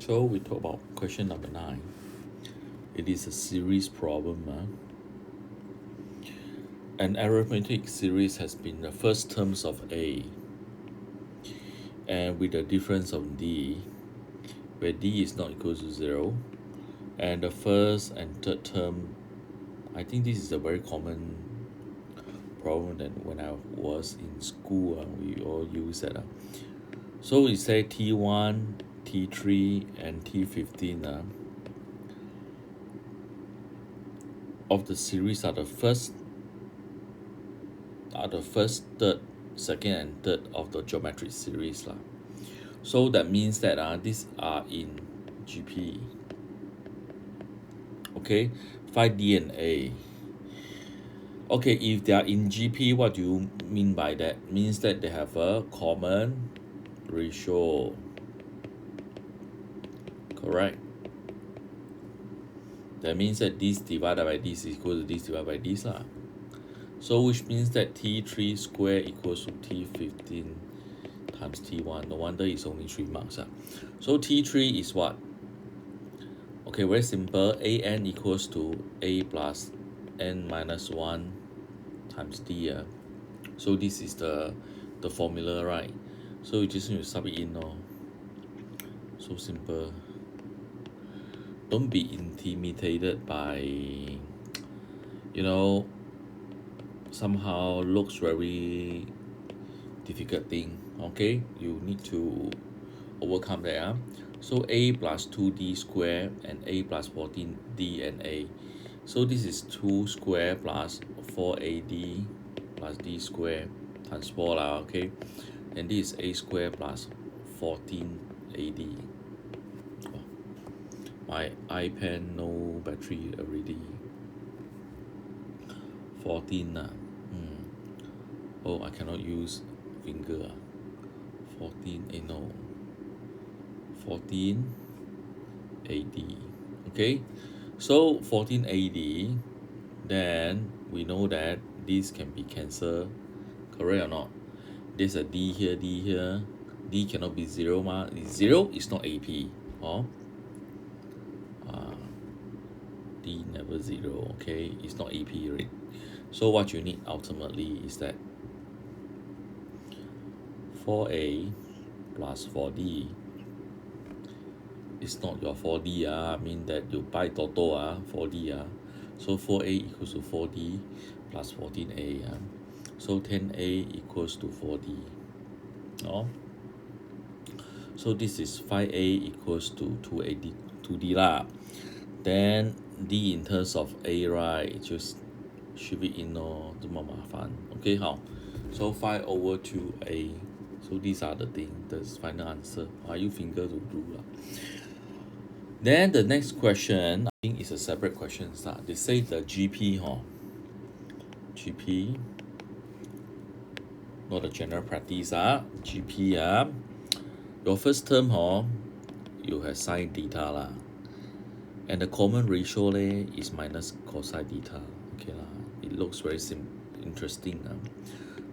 So we talk about question number 9. It is a series problem. An arithmetic series has been the first terms of A, and with a difference of D, where D is not equal to 0, and the first and third term. I think this is a very common problem that when I was in school, we all use it. So we say T1, T3, and T15 of the series are the first, third, second, and third of the geometric series. So that means that these are in GP. Okay, find D and A. Okay, if they are in GP, what do you mean by that? Means that they have a common ratio. Correct. That means that this divided by this is equal to this divided by this. So which means that T3 square equals to T15 times T1. No wonder it's only 3 marks. So T3 is what? Okay, very simple. AN equals to A plus N minus 1 times D. So this is the formula, right? So you just need to sub it in. So simple. Don't be intimidated by, somehow looks very difficult thing. Okay, you need to overcome that. So A plus 2D square and A plus 14D and A. So this is 2 square plus 4AD plus D square times 4 okay? And this is A square plus 14AD. My iPad no battery already. 14 Oh, I cannot use finger. 14 no. 14 AD. Okay, so 14 AD, then we know that this can be cancelled. Correct or not? There's a D here, D here. D cannot be 0 0 is not AP. D never 0. Okay, it's not AP rate. So what you need ultimately is that 4A plus 4D is not your 4D. I mean that you buy Toto 4D. So 4A equals to 4D plus 14A. So 10A equals to 4D. So this is 5A equals to 2D. Then D in terms of A, right, just shift it in 这么麻烦 Okay, 好 So 5 over 2A. So these are the things, the final answer. You finger to do Then the next question, I think is a separate question. They say the GP, GP, not the general practice. GP, your first term, you have sine theta and the common ratio is minus cosine theta. Okay it looks very interesting.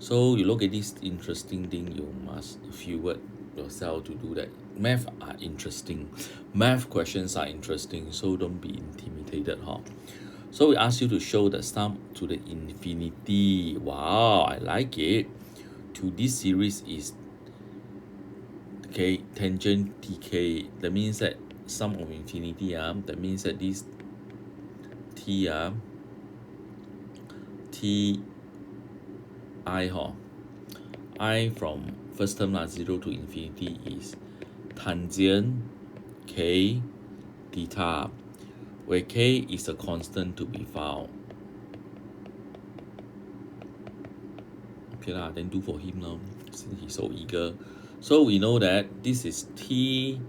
So you look at this interesting thing, you must feel it yourself to do that. Math are interesting. Math questions are interesting, so don't be intimidated. So we ask you to show the sum to the infinity. Wow, I like it. To this series is tangent TK. That means that sum of infinity. That means that this T T I from first term 0 to infinity is tangent K theta, where K is a constant to be found. Okay then do for him now, since he's so eager. So we know that this is T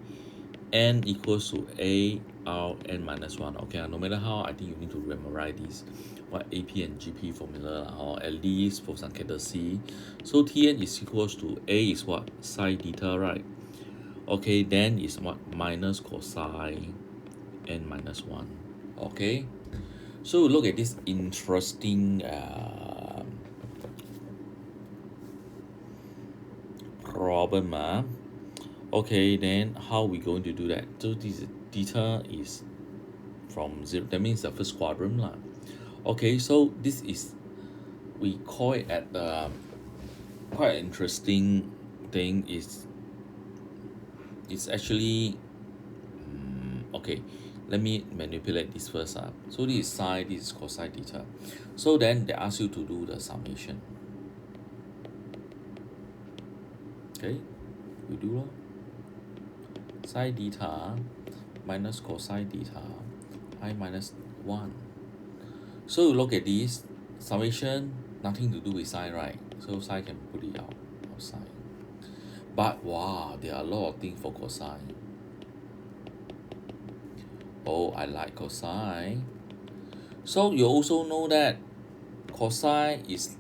n equals to A R n minus 1. Okay, no matter how, I think you need to memorize this. What AP and GP formula, or at least for some courtesy. So Tn is equals to A is what? Sine theta, right? Okay, then is what? Minus cosine n minus 1. Okay, so look at this interesting problem. Okay, then how we going to do that? So this theta is from 0, that means the first quadrant lah. Okay, so this is, we call it at quite interesting thing is, it's actually okay, let me manipulate this first. So this is sine, this is cosine theta. So then they ask you to do the summation. Okay, we do lor. Sine theta minus cosine theta I minus 1. So you look at this summation, nothing to do with sine, right? So sine can put it outside. But wow, there are a lot of things for cosine. Oh, I like cosine. So you also know that cosine is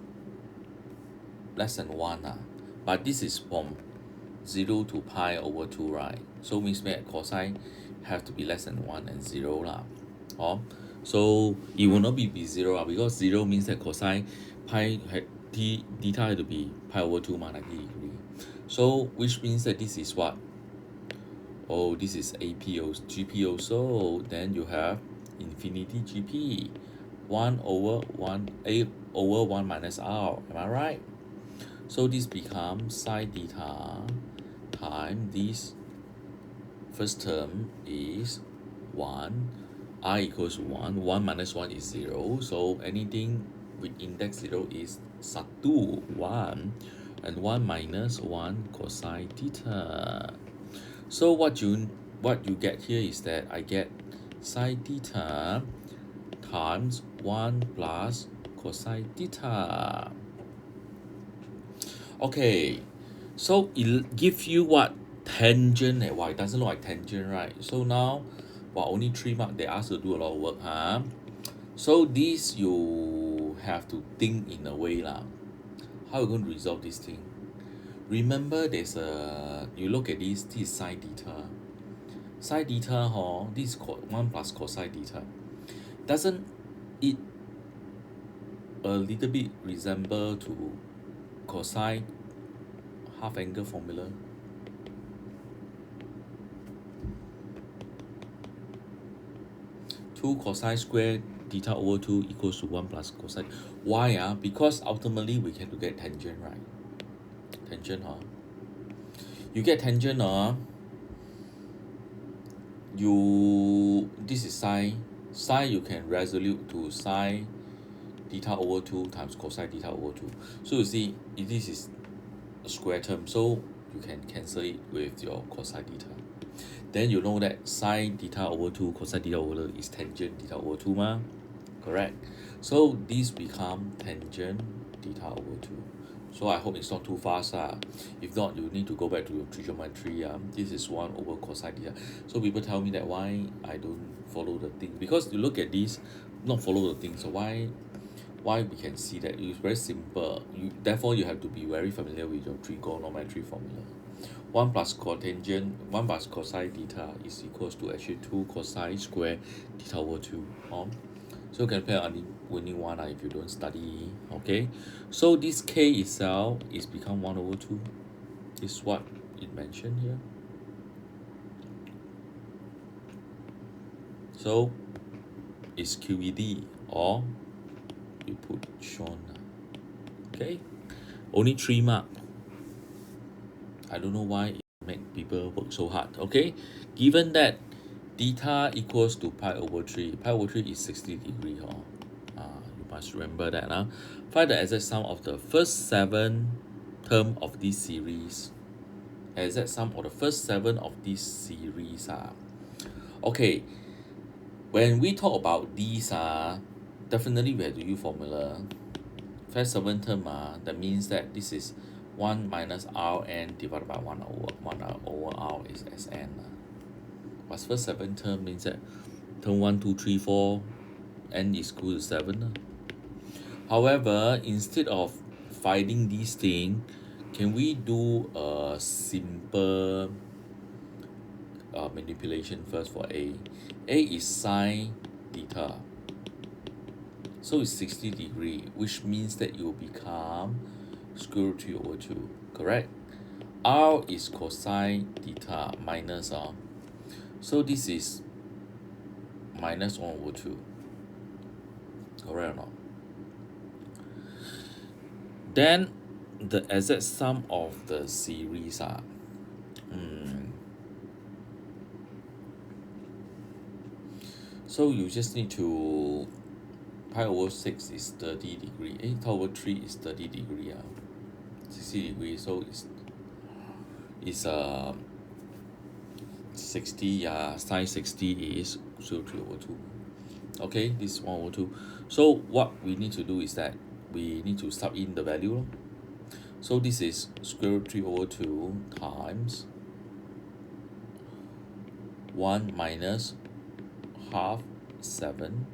less than 1. But this is from 0 to pi over 2, right? So means that cosine have to be less than 1 and 0 lah. So it will not be 0 because 0 means that cosine theta had to be pi over 2 90 degree. So which means that this is what? Oh, this is GP also. Then you have infinity GP. 1 over 1, A over 1 minus R. Am I right? So this becomes sine theta times this first term is 1. I equals 1. 1 minus 1 is 0. So anything with index 0 is 1. And 1 minus 1 cosine theta. So what you get here is that I get sine theta times 1 plus cosine theta. Okay, so it gives you what? Tangent. Wow, it doesn't look like tangent, right? So now, well, only 3 marks, they ask you to do a lot of work, So this you have to think in a way lah. How are you going to resolve this thing? Remember, there's you look at this is sine theta. Sine theta, this is 1 plus cosine theta. Doesn't it a little bit resemble to cosine half angle formula? Two cosine squared theta over 2 equals to 1 plus cosine. Why? Because ultimately we have to get tangent, right? Tangent, you get tangent, this is sine. Sine you can resolute to sine theta over 2 times cosine theta over 2. So you see, this is a square term, so you can cancel it with your cosine theta. Then you know that sine theta over 2 cosine theta over 2 is tangent theta over 2 correct? So this become tangent theta over 2. So I hope it's not too fast. If not, you need to go back to your trigonometry. This is 1 over cosine theta. So people tell me that why I don't follow the thing. Because you look at this, not follow the thing. So why we can see that it's very simple. Therefore, you have to be very familiar with your trigonometry formula. 1 plus cotangent, 1 plus cosine theta is equals to actually 2 cosine square theta over 2. So you can play only one if you don't study. Okay, so this k itself is become 1 over 2. This is what it mentioned here. So it's QED, or you put shown. Okay, only 3 mark. I don't know why it make people work so hard. Okay, given that theta equals to pi over 3. Pi over 3 is 60 degree. You must remember that. Find the exact sum of the first 7 term of this series. Exact sum of the first 7 of this series. Okay, when we talk about these, definitely we have to use formula. First 7 term, that means that this is 1 minus Rn divided by 1 over R is Sn. But first 7 term means that term 1, 2, 3, 4, n is equal to 7. However, instead of finding these things, can we do a simple manipulation first for A? A is sine theta. So it's 60 degree, which means that it will become square root 3 over 2, correct? R is cosine theta minus so this is minus 1 over 2. Correct or not? Then the exact sum of the series so you just need to pi over 6 is 30 degree. Pi over 3 is 30 degree. 60 degree. So it's 60. Sine 60 is 3 over 2. Okay, this is 1 over 2. So what we need to do is that we need to sub in the value. So this is square root 3 over 2 times 1 minus half 7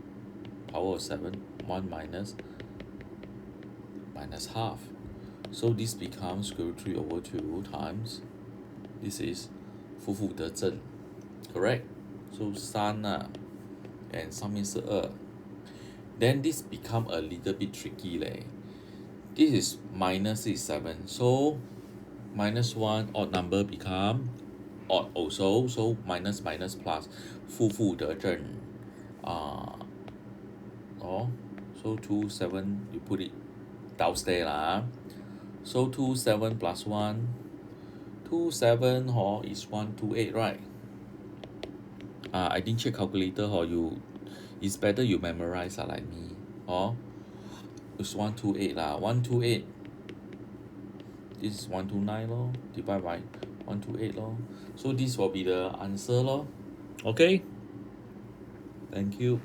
power of 7 1 minus half. So this becomes square root 3 over 2 times this is 负负得正 correct. So 3 and 上面是2. Then this become a little bit tricky leh. This is minus is 7, so minus 1 odd number become odd also, so minus minus plus 负负得正so 2 7 you put it downstairs lah. So 2 7 plus 1 2 7 is 128, right? I didn't check calculator you it's better you memorize like me it's 128 lah. 128 this is 129 lor, divide by 128 lor. So this will be the answer lor. Okay, thank you.